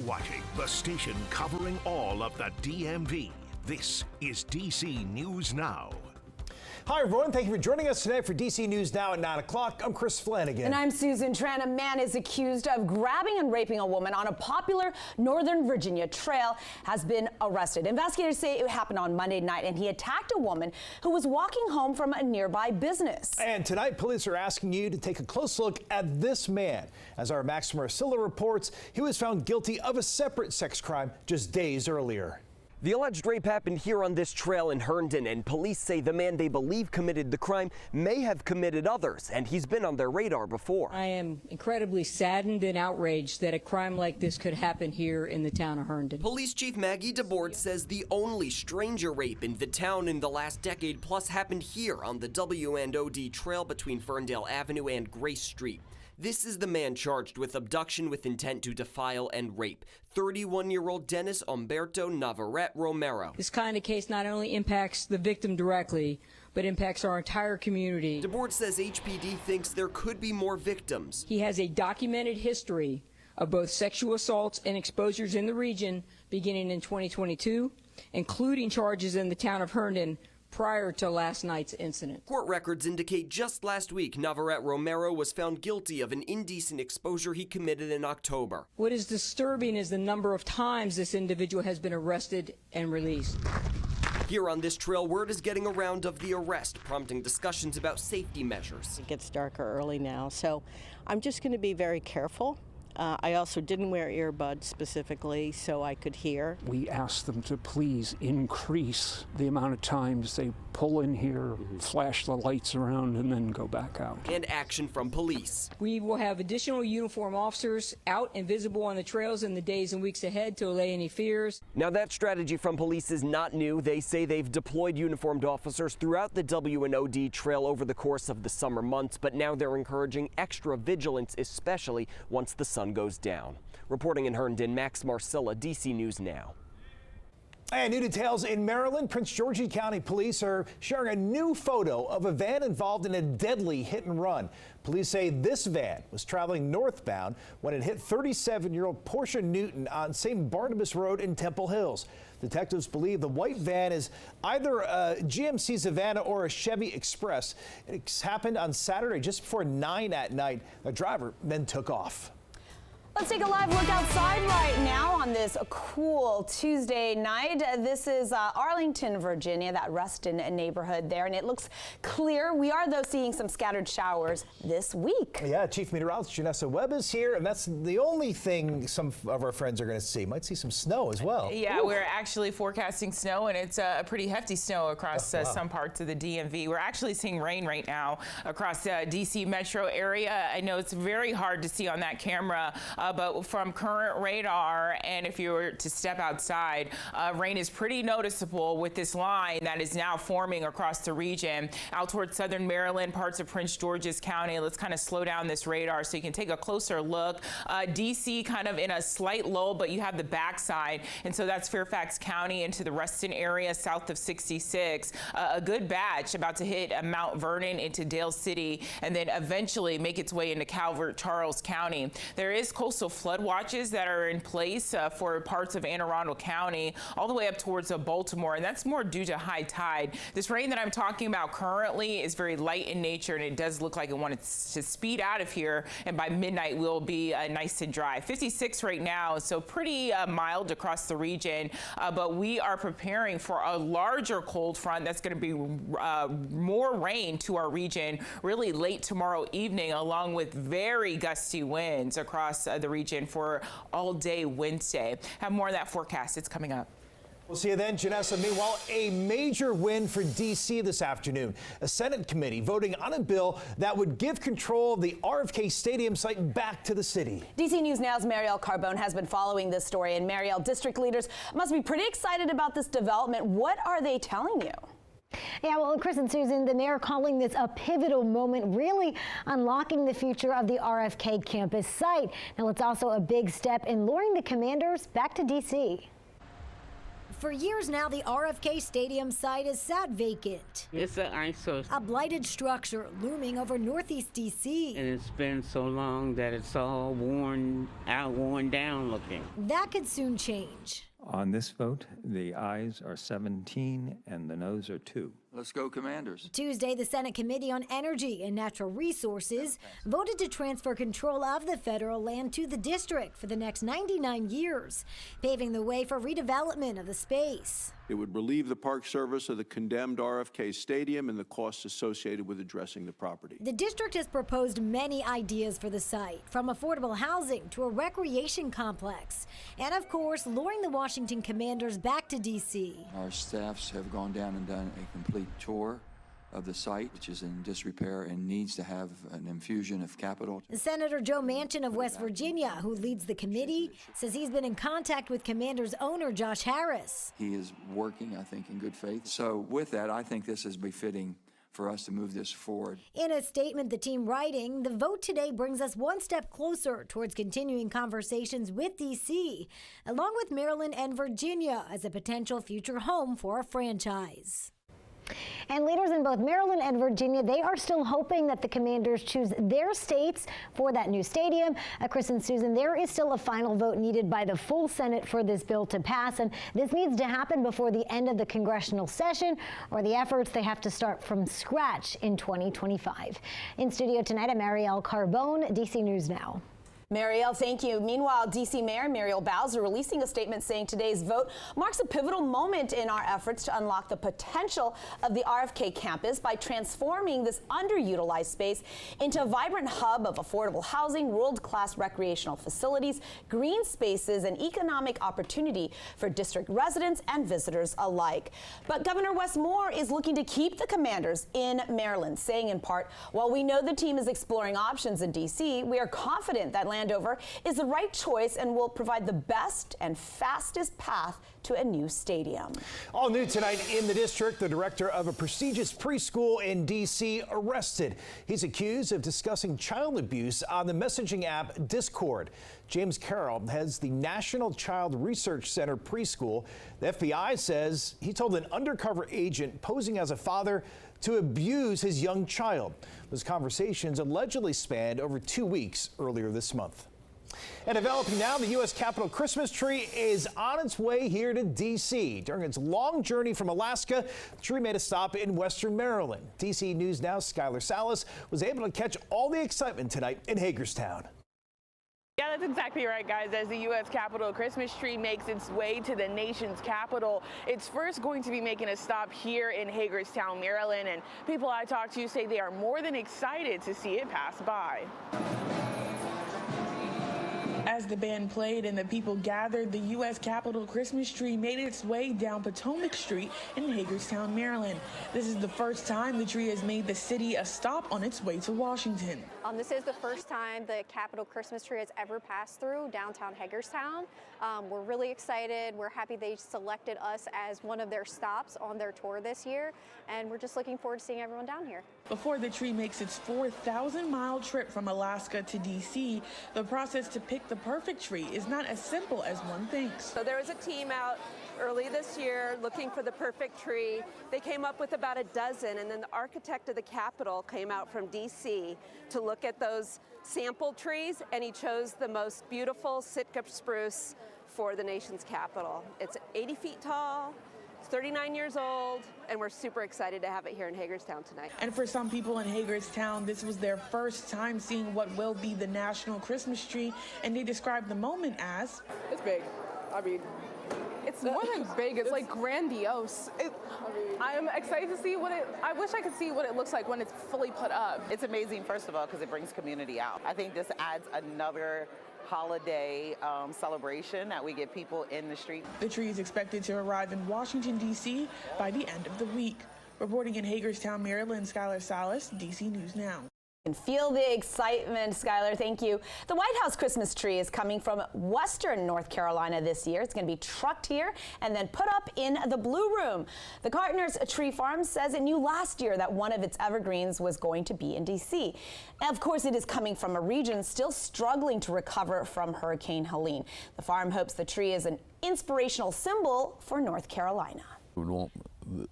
watching the station covering all of the DMV. This is DC News Now. Hi, everyone. Thank you for joining us tonight for DC News Now at 9 o'clock. I'm Chris Flanagan. And I'm Susan Tran. A man is accused of grabbing and raping a woman on a popular Northern Virginia trail has been arrested. Investigators say it happened on Monday night, and he attacked a woman who was walking home from a nearby business. And tonight, police are asking you to take a close look at this man. As our Max Marcilla reports, he was found guilty of a separate sex crime just days earlier. The alleged rape happened here on this trail in Herndon, and police say the man they believe committed the crime may have committed others, and he's been on their radar before. I am incredibly saddened and outraged that a crime like this could happen here in the town of Herndon. Police Chief Maggie DeBoard says the only stranger rape in the town in the last decade plus happened here on the W&OD trail between Ferndale Avenue and Grace Street. This is the man charged with abduction with intent to defile and rape, 31-year-old Dennis Humberto Navarrete Romero. This kind of case not only impacts the victim directly, but impacts our entire community. DeBoard says HPD thinks there could be more victims. He has a documented history of both sexual assaults and exposures in the region beginning in 2022, including charges in the town of Herndon prior to last night's incident. Court records indicate just last week, Navarrete Romero was found guilty of an indecent exposure he committed in October. What is disturbing is the number of times this individual has been arrested and released. Here on this trail, word is getting around of the arrest, prompting discussions about safety measures. It gets darker early now, so I'm just going to be very careful. I also didn't wear earbuds specifically so I could hear. We asked them to please increase the amount of times they pull in here, flash the lights around, and then go back out. And action from police. We will have additional uniformed officers out and visible on the trails in the days and weeks ahead to allay any fears. Now that strategy from police is not new. They say they've deployed uniformed officers throughout the W&OD trail over the course of the summer months, but now they're encouraging extra vigilance, especially once the sun goes down. Reporting in Herndon, Max Marcilla, DC News Now. And new details in Maryland. Prince George's County Police are sharing a new photo of a van involved in a deadly hit and run. Police say this van was traveling northbound when it hit 37-year-old Portia Newton on St. Barnabas Road in Temple Hills. Detectives believe the white van is either a GMC Savannah or a Chevy Express. It happened on Saturday just before 9 at night. The driver then took off. Let's take a live look outside right now on this cool Tuesday night. This is Arlington, Virginia, that Ruston neighborhood there, and it looks clear. We are, though, seeing some scattered showers this week. Yeah, Chief Meteorologist Janessa Webb is here, and that's the only thing some of our friends are going to see. Might see some snow as well. Yeah, we're actually forecasting snow, and it's a pretty hefty snow across some parts of the DMV. We're actually seeing rain right now across the DC metro area. I know it's very hard to see on that camera, but from current radar, and if you were to step outside, rain is pretty noticeable with this line that is now forming across the region out towards southern Maryland, parts of Prince George's County. Let's kind of slow down this radar so you can take a closer look. DC kind of in a slight lull, but you have the backside, and so that's Fairfax County into the Ruston area south of 66. A good batch about to hit Mount Vernon into Dale City, and then eventually make its way into Calvert, Charles County. There is coastal flood watches that are in place for parts of Anne Arundel County all the way up towards Baltimore, and that's more due to high tide. This rain that I'm talking about currently is very light in nature, and it does look like it wanted to speed out of here, and by midnight will be nice and dry. 56 right now, so pretty mild across the region, but we are preparing for a larger cold front that's going to be more rain to our region really late tomorrow evening, along with very gusty winds across the region for all day Wednesday. Have more of that forecast. It's coming up. We'll see you then, Janessa. Meanwhile, a major win for D.C. this afternoon. A Senate committee voting on a bill that would give control of the RFK Stadium site back to the city. DC News Now's Marielle Carbone has been following this story, and Marielle, district leaders must be pretty excited about this development. What are they telling you? Yeah, well, Chris and Susan, the mayor calling this a pivotal moment, really unlocking the future of the RFK campus site. Now, it's also a big step in luring the Commanders back to D.C. For years now, the RFK Stadium site has sat vacant. It's an eyesore. A blighted structure looming over Northeast D.C. And it's been so long that it's all worn down looking. That could soon change. On this vote, the ayes are 17 and the noes are 2. Let's go, Commanders. Tuesday, the Senate Committee on Energy and Natural Resources voted to transfer control of the federal land to the district for the next 99 years, paving the way for redevelopment of the space. It would relieve the Park Service of the condemned RFK Stadium and the costs associated with addressing the property. The district has proposed many ideas for the site, from affordable housing to a recreation complex, and of course, luring the Washington Commanders back to D.C. Our staffs have gone down and done a complete tour of the site, which is in disrepair and needs to have an infusion of capital. Senator Joe Manchin of West Virginia, who leads the committee, says he's been in contact with Commanders owner Josh Harris. He is working, I think, in good faith. So with that, I think this is befitting for us to move this forward. In a statement, the team writing, the vote today brings us one step closer towards continuing conversations with D.C., along with Maryland and Virginia as a potential future home for a franchise. And leaders in both Maryland and Virginia, they are still hoping that the Commanders choose their states for that new stadium. Chris and Susan, there is still a final vote needed by the full Senate for this bill to pass, and this needs to happen before the end of the congressional session, or the efforts they have to start from scratch in 2025. In studio tonight, I'm Marielle Carbone, DC News Now. Marielle, thank you. Meanwhile, D.C. Mayor Muriel Bowser releasing a statement saying today's vote marks a pivotal moment in our efforts to unlock the potential of the RFK campus by transforming this underutilized space into a vibrant hub of affordable housing, world-class recreational facilities, green spaces, and economic opportunity for district residents and visitors alike. But Governor Wes Moore is looking to keep the Commanders in Maryland, saying in part, while we know the team is exploring options in D.C., we are confident that Landover is the right choice and will provide the best and fastest path to a new stadium. All new tonight in the district, the director of a prestigious preschool in D.C. arrested. He's accused of discussing child abuse on the messaging app Discord. James Carroll heads the National Child Research Center preschool. The FBI says he told an undercover agent posing as a father to abuse his young child. Those conversations allegedly spanned over 2 weeks earlier this month. And developing now, the U.S. Capitol Christmas tree is on its way here to D.C. During its long journey from Alaska, the tree made a stop in western Maryland. D.C. News Now's Skylar Salas was able to catch all the excitement tonight in Hagerstown. Yeah, that's exactly right, guys. As the U.S. Capitol Christmas tree makes its way to the nation's capital, it's first going to be making a stop here in Hagerstown, Maryland, and people I talked to say they are more than excited to see it pass by. As the band played and the people gathered, the U.S. Capitol Christmas tree made its way down Potomac Street in Hagerstown, Maryland. This is the first time the tree has made the city a stop on its way to Washington. This is the first time the Capitol Christmas tree has ever passed through downtown Hagerstown. We're really excited. We're happy they selected us as one of their stops on their tour this year, and we're just looking forward to seeing everyone down here. Before the tree makes its 4,000-mile trip from Alaska to D.C., the process to pick the perfect tree is not as simple as one thinks. So there was a team out early this year looking for the perfect tree. They came up with about a dozen, and then the architect of the Capitol came out from D.C. to look at those sample trees, and he chose the most beautiful Sitka spruce for the nation's capital. It's 80 feet tall, it's 39 years old, and we're super excited to have it here in Hagerstown tonight. And for some people in Hagerstown, this was their first time seeing what will be the national Christmas tree, and they described the moment as... It's big. I mean, it's more than big, it's like grandiose. I'm excited to see I wish I could see what it looks like when it's fully put up. It's amazing, first of all, because it brings community out. I think this adds another holiday celebration that we get people in the street. The tree is expected to arrive in Washington, D.C. by the end of the week. Reporting in Hagerstown, Maryland, Skylar Salas, D.C. News Now. And feel the excitement, Skylar. Thank you. The White House Christmas tree is coming from western North Carolina this year. It's going to be trucked here and then put up in the Blue Room. The Cartner's Tree Farm says it knew last year that one of its evergreens was going to be in D.C. And of course, it is coming from a region still struggling to recover from Hurricane Helene. The farm hopes the tree is an inspirational symbol for North Carolina. We would want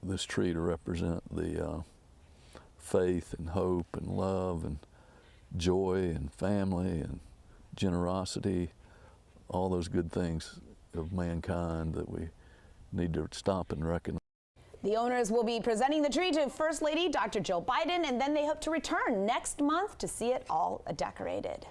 this tree to represent the faith and hope and love and joy and family and generosity, all those good things of mankind that we need to stop and recognize. The owners will be presenting the tree to First Lady Dr. Jill Biden, and then they hope to return next month to see it all decorated.